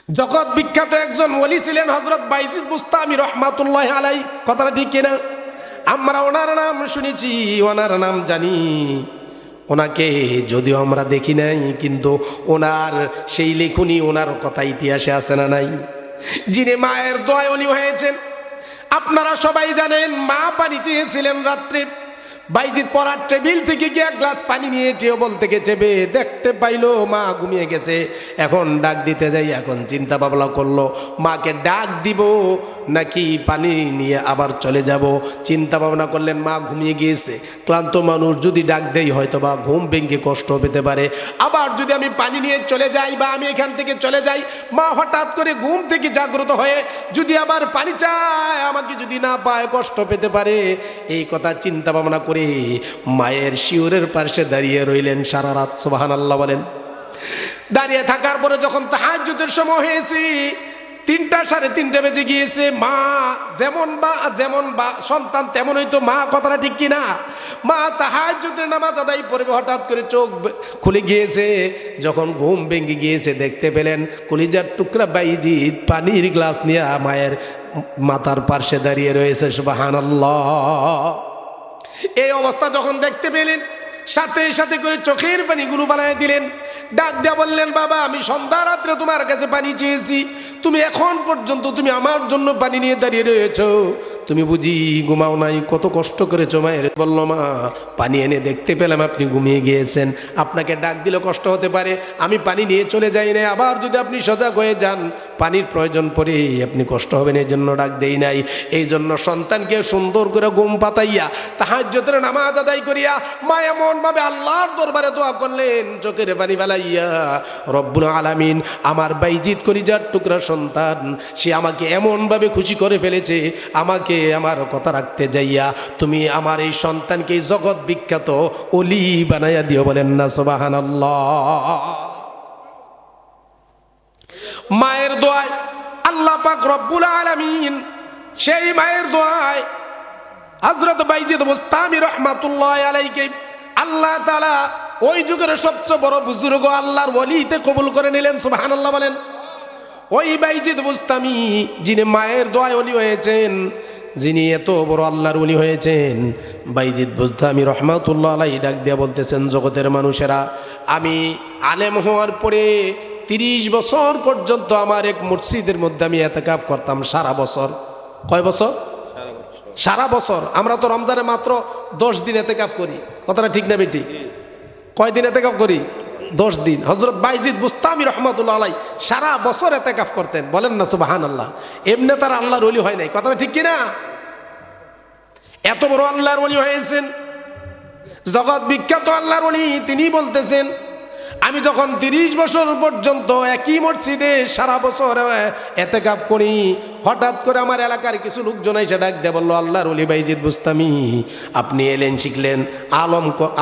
জগৎ বিখ্যাত একজন ওলি ছিলেন হযরত বাইজিদ বুস্তামি রহমাতুল্লাহি আলাইহি। কথাটা ঠিক কিনা? আমরা ওনার নাম শুনেছি, ওনার নাম জানি। ওনাকে যদিও আমরা দেখি নাই, কিন্তু ওনার সেই লেখনী, ওনার কথা ইতিহাসে আছে না নাই? যিনি মায়ের দোয়ায় ওলি হয়েছেন। আপনারা সবাই জানেন, মা পানি চেয়েছিলেন রাত্রে। বাইজিদ পড়ার টেবিল থেকে গিয়ে এক গ্লাস পানি নিয়ে টেবল থেকে চেপে দেখতে পাইলো মা ঘুমিয়ে গেছে। এখন ডাক দিতে যাই, এখন চিন্তা ভাবনা করলো মাকে ডাক দিব নাকি পানি নিয়ে আবার চলে যাব। চিন্তা ভাবনা করলেন মা ঘুমিয়ে গিয়েছে, ক্লান্ত মানুষ, যদি ডাক দেই হয়তো বা ঘুম ভেঙে কষ্ট পেতে পারে। আবার যদি আমি পানি নিয়ে চলে যাই বা আমি এখান থেকে চলে যাই, মা হঠাৎ করে ঘুম থেকে জাগ্রত হয়ে যদি আবার পানি চায়, আমাকে যদি না পায় কষ্ট পেতে পারে। এই কথা চিন্তা ভাবনা করে মায়ের শিওরের পাশে দাঁড়িয়ে রইলেন সারা রাত। সুবহানাল্লাহ বলেন। দাঁড়িয়ে থাকার পরে যখন তাহাজ্জুদের সময় হয়েছে, 3টা 3:30 বেজে গিয়েছে, মা যেমন বা সন্তান তেমনই তো মা। কথাটা ঠিক কিনা? মা তাহাজ্জুদের নামাজ আদায় পড়বে, হঠাৎ করে চোখ খুলে গিয়েছে। যখন ঘুম ভেঙে গিয়েছে, দেখতে পেলেন কলিজার টুকরা বাইজিদ পানির গ্লাস নিয়ে মায়ের মাথার পাশে দাঁড়িয়ে রয়েছে। সুবহানাল্লাহ। এই অবস্থা যখন দেখতে পেলেন, সাথে সাথে করে চোখের পানিগুলো বানায় দিলেন। ডাক দিয়া বললেন, বাবা, আমি সন্ধ্যা রাত্রে তোমার কাছে পানি চেয়েছি, তুমি এখন পর্যন্ত তুমি আমার জন্য পানি নিয়ে দাঁড়িয়ে রয়েছ, তুমি বুঝি ঘুমাও নাই? কত কষ্ট করেছো মায়ের। বলল, মা, পানি এনে দেখতে পেলাম আপনি ঘুমিয়ে গিয়েছেন, আপনাকে ডাক দিলে কষ্ট হতে পারে, আমি পানি নিয়ে চলে যাই নাই। আবার যদি আপনি সজাগ হয়ে যান, পানির প্রয়োজন পড়ে, আপনি কষ্ট হবেন, এই জন্য ডাক দেই নাই। এই জন্য সন্তানকে সুন্দর করে ঘুম পাতাইয়া তাহাজ্জুদের নামাজ আদায় করিয়া মা এমন ভাবে আল্লাহর দরবারে দোয়া করলেন, চোখের পানি বালাইয়া, রব্বুল আলামিন, আমার বাইজিদ কলিজার টুকরা সন্তান, সে আমাকে এমন ভাবে খুশি করে ফেলেছে, আমাকে আমার কথা রাখতে যাইয়া তুমি আমার এই সন্তানকে জগৎ বিখ্যাত ওলি বানাইয়া দিও। বলেন না সুবহানাল্লাহ। মায়ের দোয়ায় আল্লাহ পাক রব্বুল আলামিন, সেই মায়ের দোয়ায় হযরত বাইজিদ বুস্তামি রহমাতুল্লাহি আলাইহি আল্লাহ তাআলা ওই যুগের সবচেয়ে বড় বুজুর্গ আল্লাহর ওলিতে কবুল করে নিলেন। সুবহানাল্লাহ বলেন। ওই বাইজিদ বুস্তামি, যিনি মায়ের দোয়ায় ওলি হয়েছেন, যিনি এত বড় আল্লাহর ওলি হয়েছেন, বাইজিদ বুস্তামি রহমাতুল্লাহ আলাইহি ডাক দিয়া বলতেছেন, জগতের মানুষেরা, আমি আলেম হওয়ার পরে 30 বছর পর্যন্ত আমার এক মসজিদের মধ্যে আমি ইতিকাফ করতাম সারা বছর। কয় বছর? সারা বছর। আমরা তো রমজানে মাত্র 10 দিন ইতিকাফ করি। কথাটা ঠিক না বেটি? কয় দিন ইতিকাফ করি? 10 দিন। হযরত বাইজিদ বুস্তামি রহমাতুল্লাহ আলাইহি সারা বছর ইতিকাফ করতেন। বলেন না সুবহানাল্লাহ। এমনি তার আল্লাহর ওলি হয় নাই। কথাটা ঠিক কিনা? এত বড় আল্লাহর ওলি হয়েছেন, জগৎ বিখ্যাত আল্লাহর ওলি। তিনি বলতেছেন, আমি যখন 30 বছর পর্যন্ত একই মসজিদে সারা বছর ইতিকাফ করি, হঠাৎ করে আমার এলাকার কিছু লোকজন এসে ডাক দিয়ে বলল, আল্লাহর ওলি বাইজিদ বুস্তামি, আপনি এলেন, শিখলেন,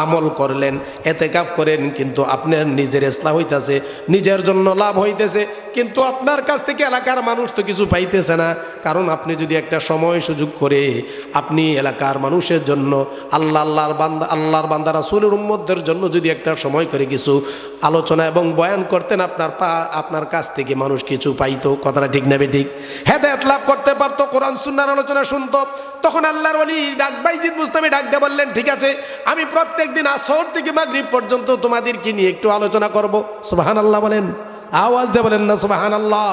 আমল করলেন, ইতিকাফ করেন, কিন্তু আপনার নিজের ইসলাহ হইতেছে, নিজের জন্য লাভ হইতেছে, কিন্তু আপনার কাছ থেকে এলাকার মানুষ তো কিছু পাইতেছে না। কারণ আপনি যদি একটা সময় সুযোগ করে আপনি এলাকার মানুষের জন্য, আল্লাহর বান্দা রাসূলের উম্মতদের জন্য যদি একটা সময় করে কিছু আলোচনা এবং বয়ান করতেন, আপনার কাছ থেকে মানুষ কিছু পাইতো। কথাটা ঠিক না বেঠিক? হেদায়েত লাভ করতে পারতো, কোরআন সুন্নাহর আলোচনা শুনতো। তখন আল্লাহর ওলি বাইজিদ বুস্তামি ডাক দিয়ে বললেন, ঠিক আছে, আমি প্রত্যেকদিন আসর থেকে মাগরিব পর্যন্ত তোমাদেরকে নিয়ে একটু আলোচনা করব। সুবহানাল্লাহ বলেন। আওয়াজ দিয়ে বলেন না সুবহানাল্লাহ।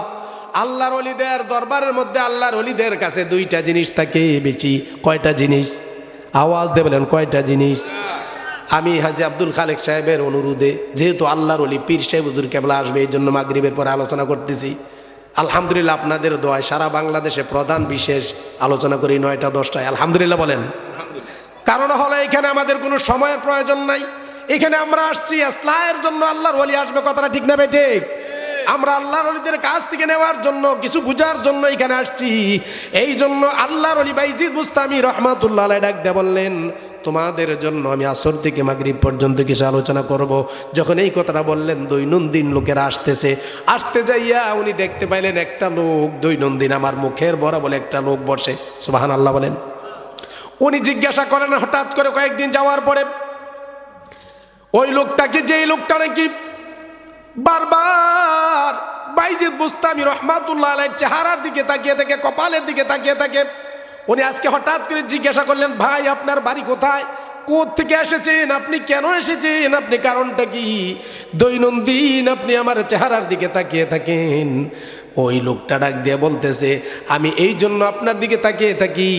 আল্লাহর ওলিদের দরবারের মধ্যে আল্লাহর ওলিদের কাছে 2টা জিনিস থাকে বেশি। কয়টা জিনিস? আওয়াজ দিয়ে বলেন, কয়টা জিনিস? আমি হাজী আব্দুল খালেক সাহেবের অনুরোধে, যেহেতু আল্লাহর ওলি পীর সাহেব হুজুর কেবলা আসবে, এই জন্য মাগরিবের পরে আলোচনা করতেছি। আলহামদুলিল্লাহ, আপনাদের দোয়ায় সারা বাংলাদেশে প্রধান বিশেষ আলোচনা করি 9টা 10টায়। আলহামদুলিল্লাহ বলেন। কারণ হলো, এখানে আমাদের কোনো সময়ের প্রয়োজন নাই। এখানে আমরা আসছি ইসলাহের জন্য, আল্লাহর ওলি আসবে। কথাটা ঠিক না বেঠিক? আমরা আল্লাহর ওলিদের কাছ থেকে নেওয়ার জন্য, কিছু বুঝার জন্য এখানে আসছি। এই জন্য আল্লাহর ওলি বাইজিদ বুস্তামি রহমাতুল্লাহ আলাইহি ডাক দিয়ে বললেন, তোমাদের জন্য আমি আসর থেকে মাগরিব পর্যন্ত কিছু আলোচনা করব। যখন এই কথাটা বললেন, দৈনন্দিন লোকেরা আসতে যাইয়া উনি দেখতে পাইলেন একটা লোক, দৈনন্দিন আমার মুখের বরাবর একটা লোক বসে। সুবহানাল্লাহ বলেন। উনি জিজ্ঞাসা করেন, হঠাৎ করে কয়েকদিন যাওয়ার পরে ওই লোকটাকে, যেই লোকটা নাকি বারবার বাইজিদ বুস্তামি রহমাতুল্লাহ আলাইহির চেহারার দিকে তাকিয়ে থাকে, কপালের দিকে তাকিয়ে থাকে। উনি আজকে হঠাৎ করে জিজ্ঞাসা করলেন, ভাই আপনার বাড়ি কোথায়, কোত্থেকে এসেছেন, আপনি কেন এসেছেন, আপনি কারণটা কি? দৈনন্দিন আপনি আমার চেহারার দিকে তাকিয়ে থাকেন। ওই লোকটা ডাক দিয়ে বলতেছে, আমি এই জন্য আপনার দিকে তাকিয়ে থাকি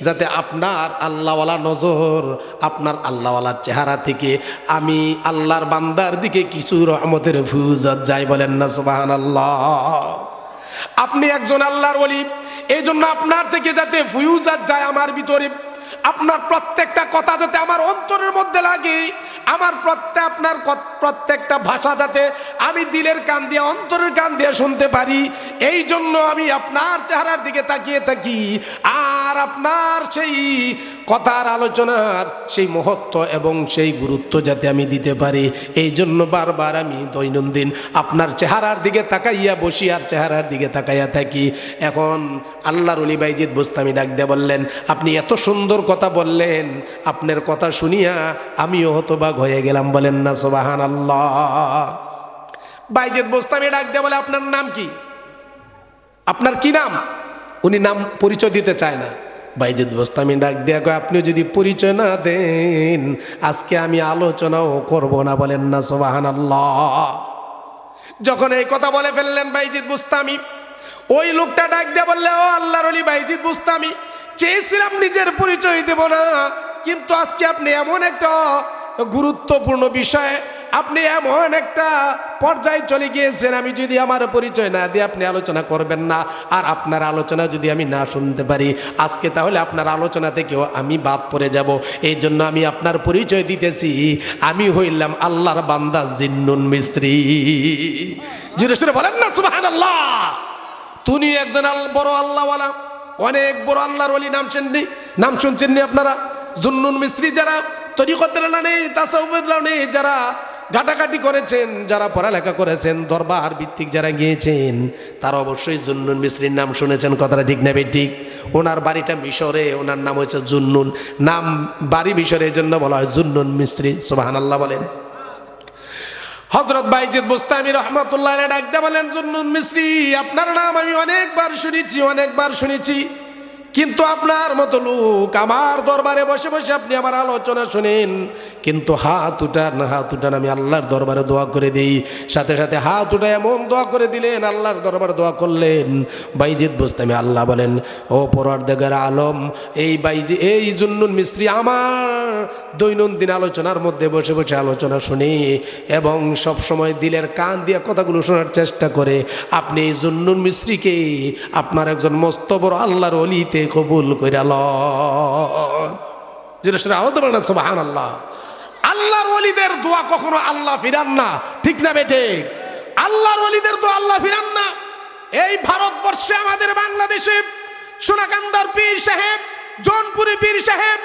যাতে আপনার আল্লাহওয়ালা নজর, আপনার আল্লাহওয়ালার চেহারা থেকে আমি আল্লাহর বান্দার দিকে কিছু রহমতের ফুজাত যায়। বলেন না সুবহানাল্লাহ। আপনি একজন আল্লাহর ওলি, এই জন্য আপনার থেকে যাতে ফুয়ুজাত যায় আমার ভিতরে, আপনার প্রত্যেকটা কথা যাতে আমার অন্তরের মধ্যে লাগে, আমার আপনার প্রত্যেকটা ভাষা যাতে আমি দিলের কান দিয়ে অন্তরের কান দিয়ে শুনতে পারি, এই জন্য আমি আপনার চেহারার দিকে তাকিয়ে থাকি। আর আপনার সেই কথার আলোচনার সেই মহত্ব এবং সেই গুরুত্ব যাতে আমি দিতে পারি, এই জন্য বারবার আমি দৈনন্দিন আপনার চেহারার দিকে তাকাইয়া বসি আর চেহারার দিকে তাকাইয়া থাকি। এখন আল্লাহর ওলি বাইজিদ বুস্তামি ডাক দিয়ে বললেন, আপনি এত সুন্দর কথা বললেন, আপনার কথা শুনিয়া আমিও হতবাক হয়ে গেলাম। বলেন না সুবহানাল্লাহ। বাইজিদ বুস্তামি ডাক দিয়ে বলে, আপনার নাম কি, আপনার কি নাম? উনি নাম পরিচয় দিতে চায় না। বাইজিদ বুস্তামি ডাক দিয়ে কয়, আপনি যদি পরিচয় না দেন আজকে আমি আলোচনাও করব না। বলেন না সুবহানাল্লাহ। যখন এই কথা বলে ফেললেন বাইজিদ বুস্তামি, ওই লোকটা ডাক দিয়ে বললে, ও আল্লাহর ওলি বাইজিদ বুস্তামি, চেয়েছিলাম নিজের পরিচয় দেব না, কিন্তু আজকে আপনি এমন একটা গুরুত্বপূর্ণ বিষয়, আপনি এমন একটা পর্যায়ে চলে গিয়েছেন, আমি যদি আমার পরিচয় না দিয়ে আপনি আলোচনা করবেন না, আর আপনার আলোচনা যদি আমি না শুনতে পারি আজকে, তাহলে আপনার আলোচনা থেকেও আমি বাদ পড়ে যাব। এই জন্য আমি আপনার পরিচয় দিতেছি, আমি হইলাম আল্লাহর বান্দা জিন্নুন মিস্রি। জোরে সোরে বলেন না সুবহানাল্লাহ। তুমি একজন বড় আল্লাহওয়ালা, অনেক বড় আল্লাহর ওলি, নাম শুনছেননি আপনারা? জুন্নুন মিস্রি যারা তরিকতের লানে, তাসাউফের লানে যারা ঘাটাঘাটি করেছেন, যারা পড়ালেখা করেছেন, দরবার ভিত্তিক যারা গিয়েছেন, তারা অবশ্যই জুন্নুন মিস্রির নাম শুনেছেন। কথাটা ঠিক না ঠিক? ওনার বাড়িটা মিশরে, ওনার নাম হচ্ছে জুন্নুন, নাম বাড়ি মিশরে, এই জন্য বলা হয় জুন্নুন মিস্রি। সুবহানাল্লাহ বলেন। হযরত বাইজিদ বুস্তামি রহমাতুল্লাহ আলাইহি ডাক দিয়ে বলেন, জুন্নুন মিস্রি, আপনার নাম আমি অনেকবার শুনেছি, কিন্তু আপনার মতো লোক আমার দরবারে বসে বসে আপনি আমার আলোচনা শুনেন, কিন্তু হাত উঠান আমি আল্লাহর দরবারে দোয়া করে দিই। সাথে সাথে হাত উঠে এমন দোয়া করে দিলেন, আল্লাহর দরবারে দোয়া করলেন। বাইজিদ বুস্তামি আল্লাহ বলেন, ও পরওয়ারদিগার আলম, এই জুন্নুন মিস্রি আমার দৈনন্দিন আলোচনার মধ্যে বসে বসে আলোচনা শুনে এবং সব সময় দিলের কান দিয়ে কথাগুলো শোনার চেষ্টা করে। আপনি এই জুন্নুন মিস্রিকে আপনার একজন মস্ত বড় আল্লাহর ওলিতে কবুল কইরা লন। যেটা সেটা হতে পারে না। সুবহানাল্লাহ। আল্লাহর ওলিদের দোয়া কখনো আল্লাহ ফিরান না, ঠিক না বেটে? আল্লাহর ওলিদের দোয়া আল্লাহ ফিরান না। এই ভারতবর্ষে আমাদের বাংলাদেশে সোনাকান্দার পীর সাহেব, জৌনপুরি পীর সাহেব,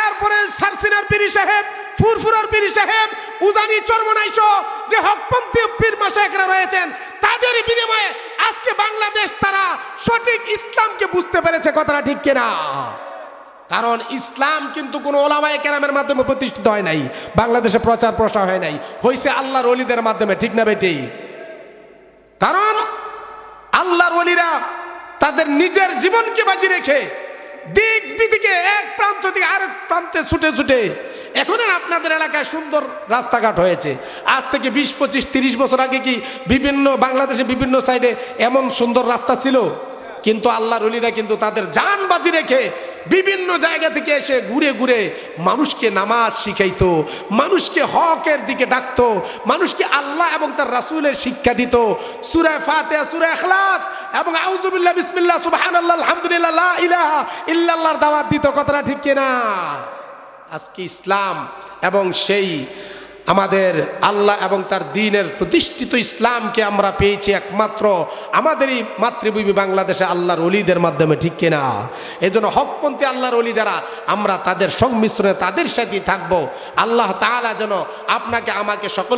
এরপরে সারসিনার পীর সাহেব, ফুরফুরার পীর সাহেব, উজানি চরমনাইশ যে হকপন্থী পীর মাশায়েখরা রয়েছেন, তাদের বিনিময়ে আজকে বাংলাদেশ তারা সঠিক ইসলামকে বুঝতে পেরেছে। কথাটা ঠিক কিনা? কারণ ইসলাম কিন্তু কোনো ওলামায়ে কেরামের মাধ্যমে প্রতিষ্ঠিত হয় নাই, বাংলাদেশে প্রচার প্রসার হয় নাই, হয়েছে আল্লাহর ওলিদের মাধ্যমে। ঠিক না বেটি? কারণ আল্লাহর ওলিরা তাদের নিজের জীবনকে বাজি রেখে দিক বিদিকে এক প্রান্ত থেকে আরেক প্রান্তে ছুটে এখন আপনাদের এলাকায় সুন্দর রাস্তাঘাট হয়েছে। আজ থেকে 20, 25, 30 বছর আগে কি বাংলাদেশে বিভিন্ন সাইডে এমন সুন্দর রাস্তা ছিল? কিন্তু আল্লাহর ওলিরা কিন্তু তাদের জান বাজি রেখে বিভিন্ন জায়গা থেকে এসে ঘুরে মানুষকে নামাজ শিখাইতো, মানুষকে হকের দিকে ডাকতো, মানুষকে আল্লাহ এবং তার রাসূলের শিক্ষা দিত। সূরা ফাতিহা, সূরা ইখলাস এবং আউযু বিল্লাহি বিসমিল্লাহ সুবহানাল্লাহ আলহামদুলিল্লাহ লা ইলাহা ইল্লাল্লাহর দাওয়াত দিত। কথাটা ঠিক কিনা? আজকে ইসলাম এবং সেই আমাদের আল্লাহ এবং তার দ্বীনের প্রতিষ্ঠিত ইসলামকে আমরা পেয়েছি একমাত্র আমাদেরই মাতৃভূমি বাংলাদেশে আল্লাহর ওলিদের মাধ্যমে। ঠিক কিনা? এই জন্য হকপন্থী আল্লাহর ওলি যারা, আমরা তাদের সংমিশ্রণে তাদের সাথেই থাকবো। আল্লাহ তাআলা যেন আপনাকে আমাকে সকল